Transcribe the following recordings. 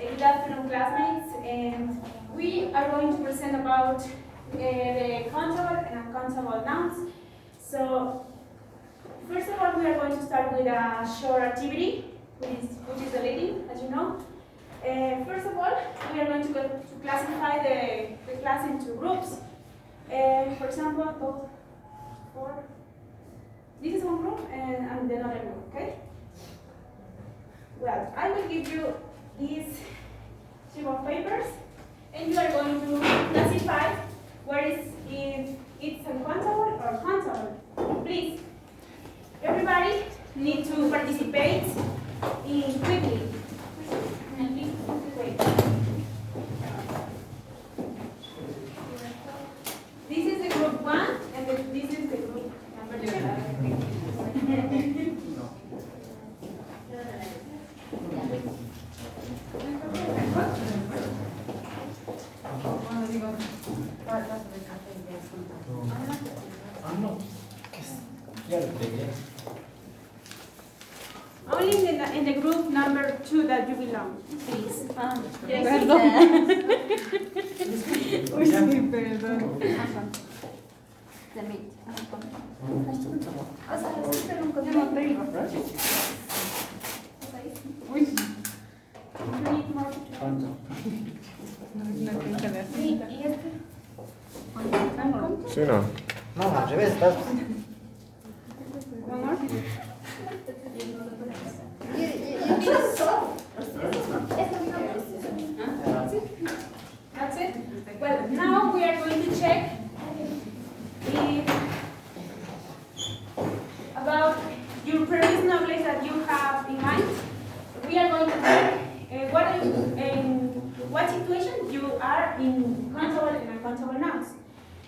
Good afternoon, classmates, and we are going to present about the countable and uncountable nouns. So, first of all, we are going to start with a short activity, which is the reading, as you know. First of all, we are going to classify the class into groups. For example, this is one group and another group, okay? Well, I will give you these sheet of papers, and you are going to classify if it's uncountable or countable. Please, everybody need to participate in quickly. Wait. This is the group 1, and this is the group number 2. Only in the group number 2 that you belong, please. Perdón. Uy, sí, perdón. Uy. Sí, no. No, al revés, estás. That's it. Well, now we are going to check about your previous knowledge that you have in mind. We are going to check in what situation you are in countable and uncountable nouns.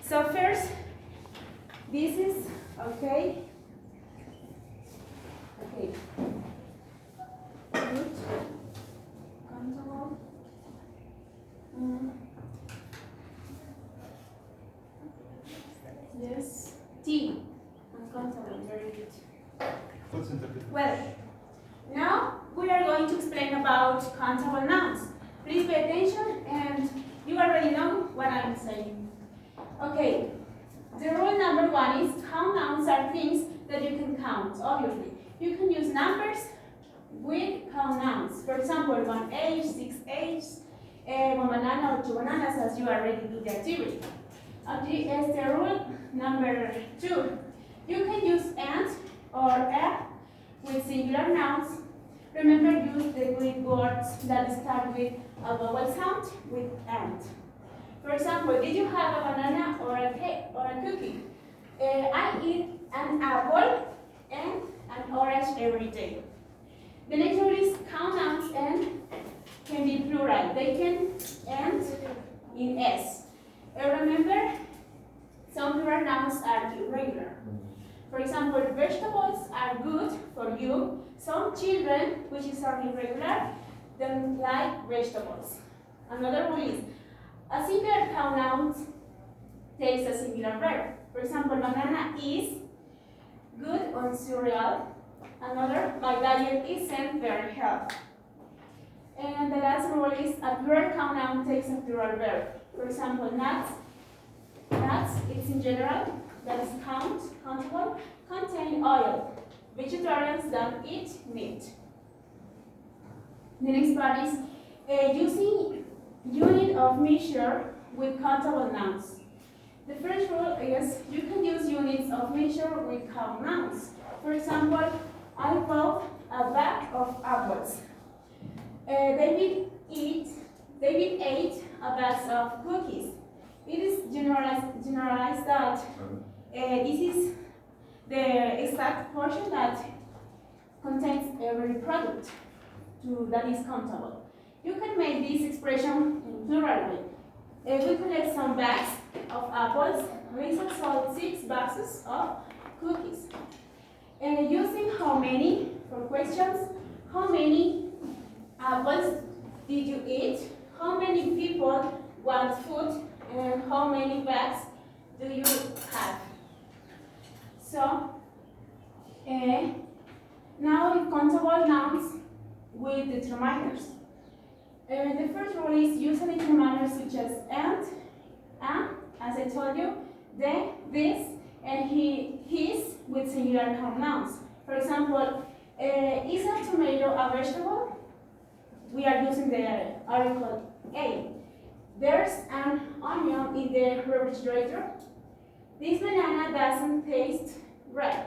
So first, this is okay. Okay. Good. Countable. Yes. T. Uncountable. Very good. Well, now we are going to explain about countable nouns. Please pay attention, and you already know what I'm saying. Okay. The rule number 1 is count nouns are things that you can count, obviously. You can use numbers with count nouns. For example, 1 age, 6 age, 1 banana or 2 bananas, as you already do the activity. Okay, as the rule number 2, you can use and or a with singular nouns. Remember, use the Greek words that start with a vowel sound with and. For example, did you have a banana or a cake or a cookie? I eat an apple and an orange every day. The next rule is count nouns and can be plural. They can end in s. Remember, some plural nouns are irregular. For example, vegetables are good for you. Some children, which is irregular, don't like vegetables. Another rule is a singular count noun takes a singular verb. For example, banana is good on cereal. Another, my diet isn't very healthy. And the last rule is a plural count noun takes a plural verb. For example, nuts. Nuts, it's in general, that is countable, contain oil. Vegetarians don't eat meat. The next part is using unit of measure with countable nouns. The first rule is you can use units of measure with count nouns. For example, I bought a bag of apples. David ate a bag of cookies. It is generalized that this is the exact portion that contains every product that is countable. You can make this expression in plural way. We collect some bags of apples. Lisa sold 6 boxes of cookies. Using how many for questions, how many apples did you eat? How many people want food? And how many bags do you have? So, now countable nouns with determiners. The first rule is use it in a manner such as and, as I told you, the, this, and his with singular pronouns. For example, is a tomato a vegetable? We are using the article a. There's an onion in the refrigerator. This banana doesn't taste red.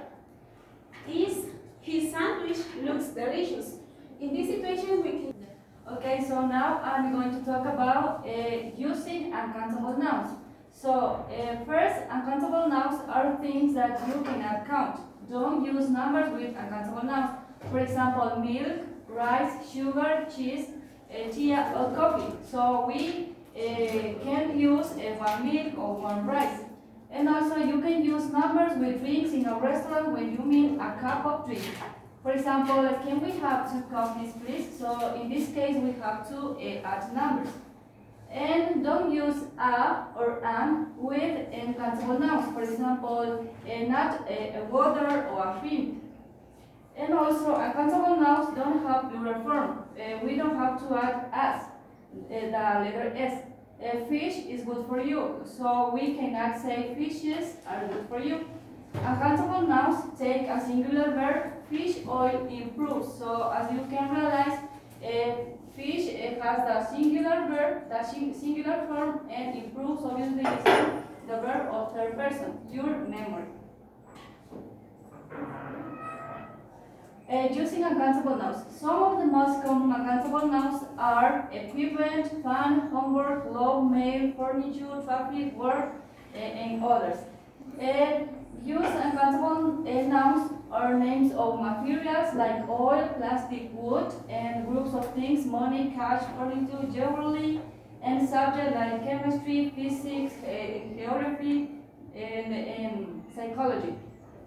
His sandwich looks delicious. In this situation, we can. Okay, so now I'm going to talk about using uncountable nouns. So first, uncountable nouns are things that you cannot count. Don't use numbers with uncountable nouns. For example, milk, rice, sugar, cheese, tea, or coffee. So we can use one milk or one rice. And also you can use numbers with drinks in a restaurant when you mean a cup of drink. For example, can we have 2 coffees, please? So in this case, we have to add numbers. And don't use a or an with uncountable nouns. For example, not a water or a film. And also, uncountable nouns don't have plural form. We don't have to add as, the letter S. Fish is good for you, so we cannot say fishes are good for you. Uncountable nouns take a singular verb, fish oil improves. So as you can realize, fish has the singular verb, the singular form, and improves obviously is the verb of third person, your memory. Using uncountable nouns. Some of the most common uncountable nouns are equipment, fan, homework, love, mail, furniture, traffic, work, and others. Use uncountable nouns are names of materials like oil, plastic, wood, and groups of things, money, cash, furniture, jewelry, and subjects like chemistry, physics, geography, and psychology.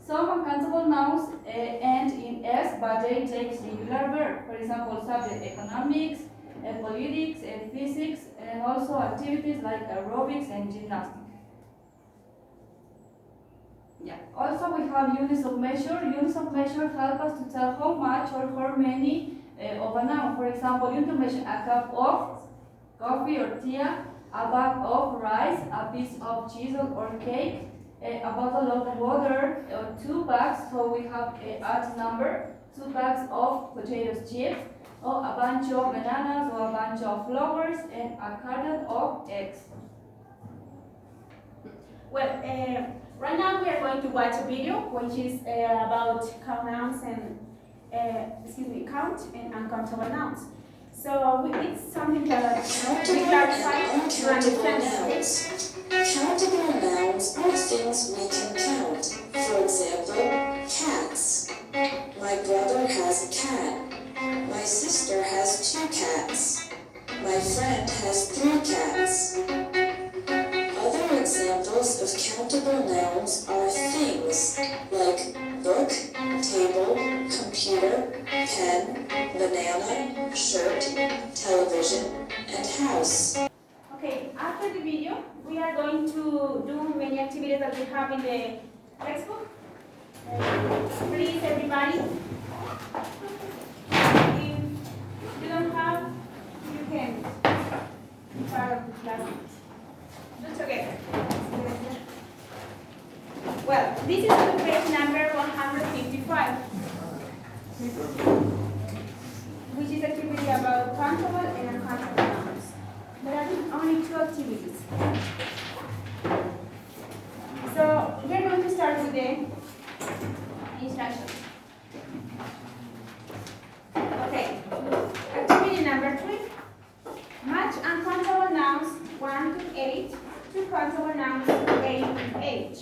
Some uncountable nouns end in S, but they take singular verb. For example, subject economics, politics, and physics, and also activities like aerobics and gymnastics. Yeah. Also, we have units of measure. Units of measure help us to tell how much or how many of a noun. For example, you can measure a cup of coffee or tea, a bag of rice, a piece of cheese or cake, a bottle of water, 2 bags, so we have a odd number, 2 bags of potato chips, or a bunch of bananas, or a bunch of flowers, and a carton of eggs. Well, right now we are going to watch a video which is about count nouns and count and uncountable nouns. So it's something that we clarify to understand. Countable nouns are things we can count. For example, cats. My brother has a cat. My sister has 2 cats. My friend has 3 cats. Other examples of countable nouns are things like book, table, computer, pen, banana, shirt, television, and house. Okay, after the video, we are going to do many activities that we have in the textbook. Please, everybody, if you don't have, you can be part of the class. Do together. Well, this is on page number 155, which is activity about countable and uncountable nouns. There are only 2 activities. So we're going to start with the instructions. Okay. Activity number 3. Match uncountable nouns 1 to 8 to countable nouns 8 to H.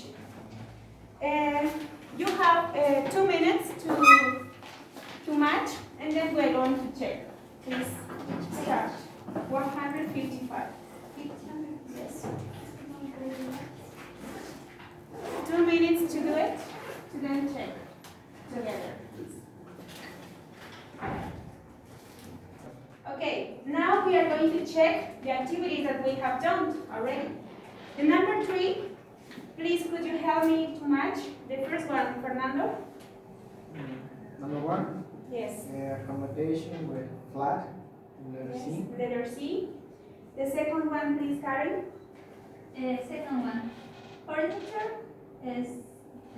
You have 2 minutes to match, and then we're going to check. Please start. 155. Yes. 2 minutes to do it, to then check together, please. Okay, now we are going to check the activities that we have done already. The number 3, please could you help me to match the first one, Fernando? Number 1? Yes. Accommodation with flat. Yes, letter C. The second one, please, Karen. Second one, furniture is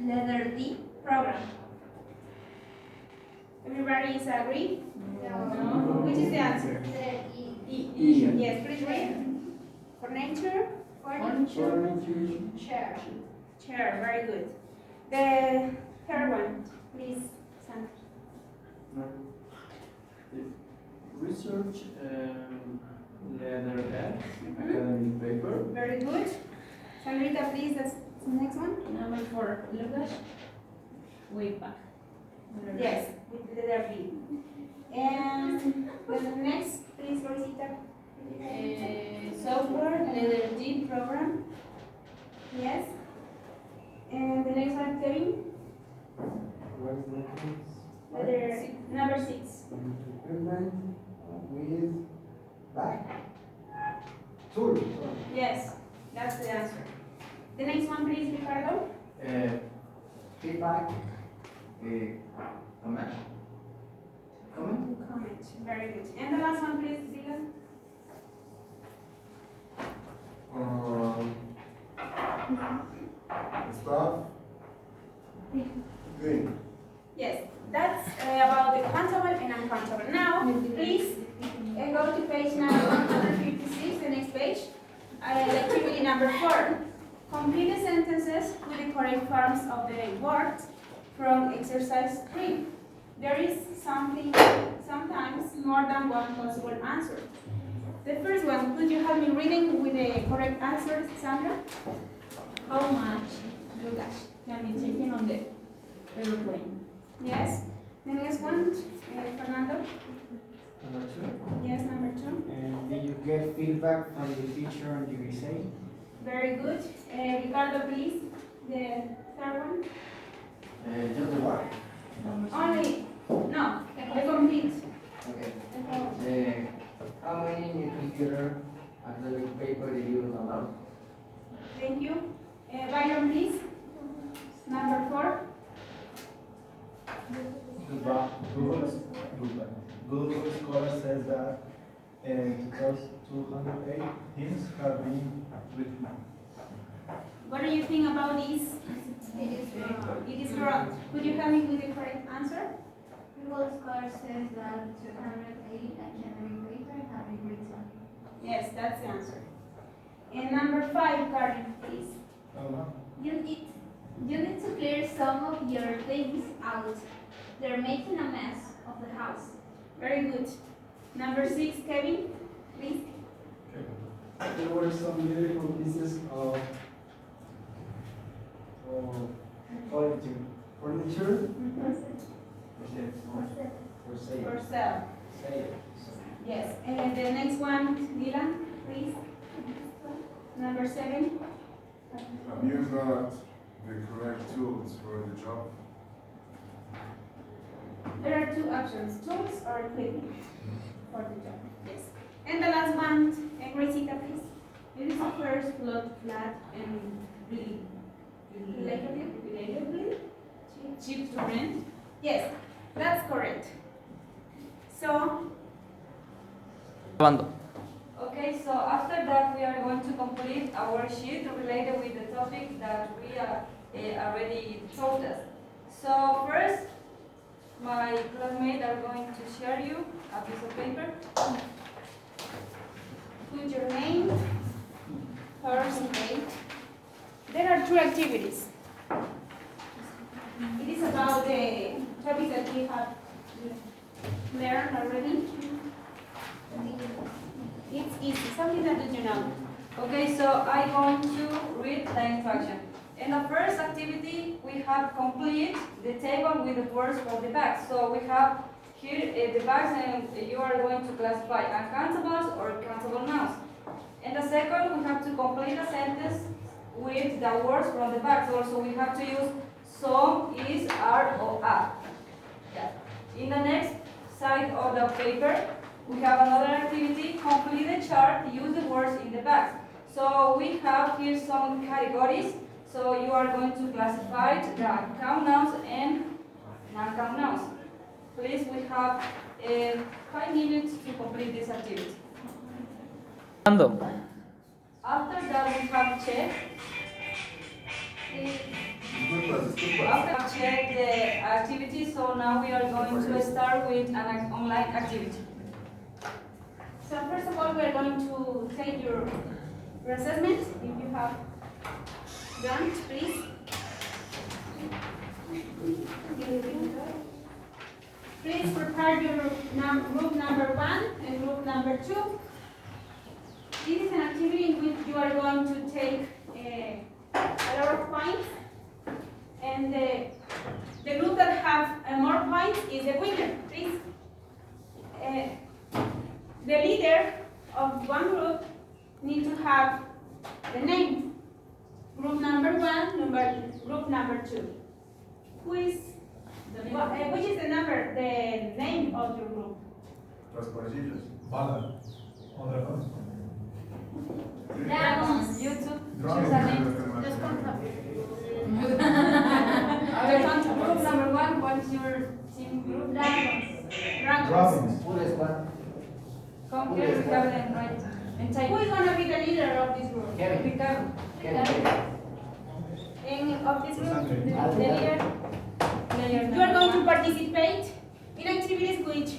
letter D, program. Everybody is agree? No. Which is the answer? Letter E. E. Yes, please read. Furniture, Furniture, chair. chair, very good. The third one, please, Sandra. Research, letter F, academic paper. Very good. Sandrita, please, that's the next one. Number 4, luggage, way back. Yes, with the letter B. And the next, please, Rosita. Software, letter D, program. Yes. And the next one, Kevin. Letter number 6. Equipment with back. Tool. Yes, that's the answer. The next one, please, Ricardo. Feedback. Comment. Comment. Very good. And the last one, please, Dylan. Stuff. Green. Yes, that's about the countable and uncountable. Now, please go to page number 156, the next page. Activity number 4. Complete the sentences with the correct forms of the words from exercise 3. There is sometimes more than one possible answer. The first one, could you help me reading with the correct answer, Sandra? How much luggage can be taken on the airplane? Yes. The next one, Fernando. Number 2. Yes, number 2. And did you get feedback from the teacher on your essay? Very good. Ricardo, please. The third one. Just the one. Only, no, the complete. Okay. How many new computer academic paper did you download? Thank you. Byron, please. Number 4. Google Scholar says that 2,208 hints have been written. What do you think about this? It is wrong. It is wrong. Could you help me with the correct answer? Google Scholar says that 208 academic paper have been written. Yes, that's the answer. And number 5, Karen, please. You need to clear some of your things out. They're making a mess of the house. Very good. Number 6, Kevin, please. There were some beautiful pieces of furniture for sale. For sale. Yes. And the next one, Dylan, please. Number 7. Have you got the correct tools for the job? There are 2 options, tools or equipment for the job. Yes. And the last one, Rosita, please. It is the first flat and relatively cheap to rent. Yes, that's correct. So, Okay, so after that we are going to complete our sheet related with the topic that we already told us. So first, my classmates are going to share you a piece of paper. put your name, first date. There are 2 activities. It is about the topic that we have learned already. It's easy, something that you know. Okay, so I'm going to read the instruction. In the first activity, we have complete the table with the words for the bags. So we have here the bags, and you are going to classify uncountables or countable nouns. In the second, we have to complete a sentence with the words from the bags. Also, we have to use some, is, are, or are. Yeah. In the next side of the paper, we have another activity, complete the chart, use the words in the bags. So we have here some categories. So you are going to classify the count nouns and non-count nouns. Please, we have 5 minutes to complete this activity. Ando. After that, we have checked. After check the activity, so now we are going to start with an online activity. So first of all, we are going to take your assessment. If you have done it, please. Please prepare your group number 1 and group number 2. This is an activity in which you are going to take a lot of points, and the group that have more points is the winner. Please. The leader of one group need to have the name. Group number 1, group number 2. Who is which is the name of your group? Los parejillos. Dragons. YouTube. Dragons. Choose a name. Los contables. Group number 1. What's your team group? Dragons. Full squad. Come here, we have them right. And type. Who is going to be the leader of this group? Kevin. Ricardo. And of this group, the leader. Player You are going to participate in activities which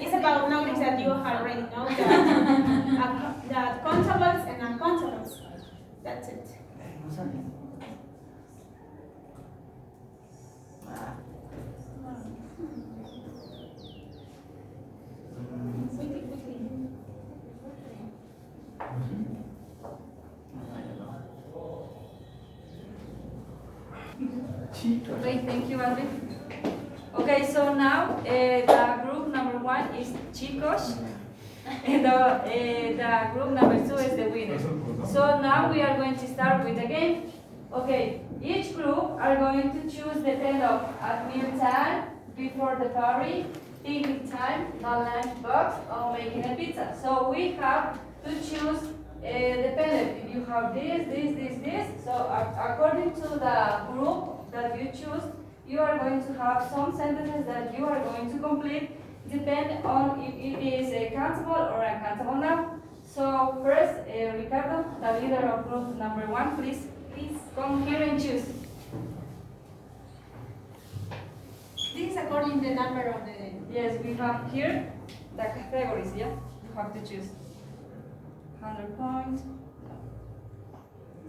is about knowledge that you already know, that countables and uncountables. That's it. Quickly, quickly. Great, thank you, Alvin. Okay, so now the group number 1 is chicos, and the group number 2 is the winner. So now we are going to start with the game. Okay, each group are going to choose the pen of at meal time, before the party, picnic time, the lunch box, or making a pizza. So we have to choose the pen. If you have this. So according to the group that you choose, you are going to have some sentences that you are going to complete, depending on if it is a countable or uncountable noun. So first, Ricardo, the leader of group number 1, please come here and choose. This is according to the number of the. Yes, we have here the categories. Yeah, you have to choose 100 points.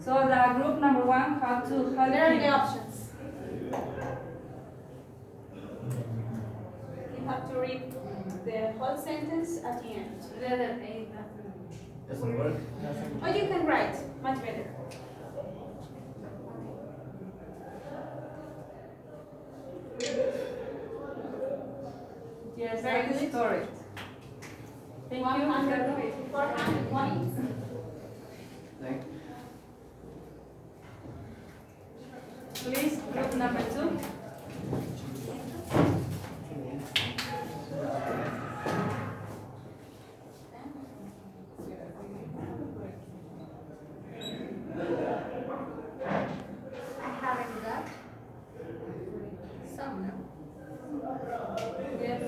So the group number 1 have to help There are you. the options. You have to read the whole sentence at the end. Letter A. Doesn't work. Or you can write, much better. Yes, Very that is good. correct. Thank you, 100 Ricardo. 400 points. Please, group number 2. I haven't got some, no? Yes.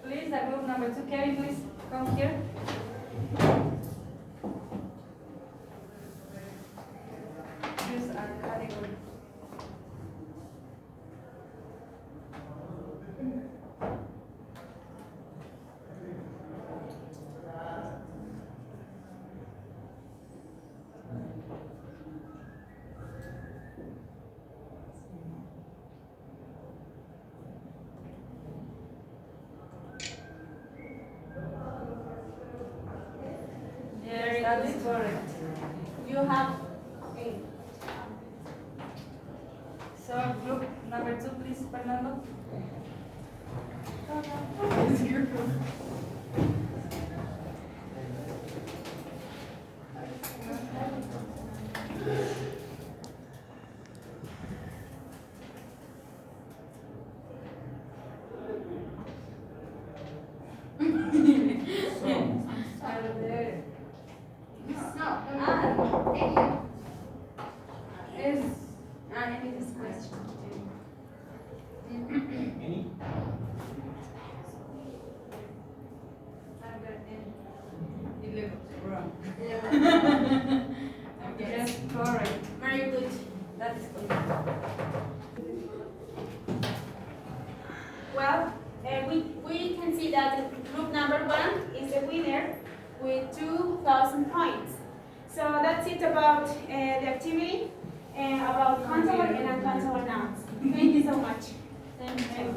Please, the group number 2, Kevin, please come here. Choose a category. Yes, that is correct. You have a. So, group number 2, please, Fernando. Wrong. Okay. Yes, correct. Very good. That's good. Well, we can see that group number 1 is the winner with 2,000 points. So that's it about the activity about countable and uncountable nouns. Thank you so much. Thank you.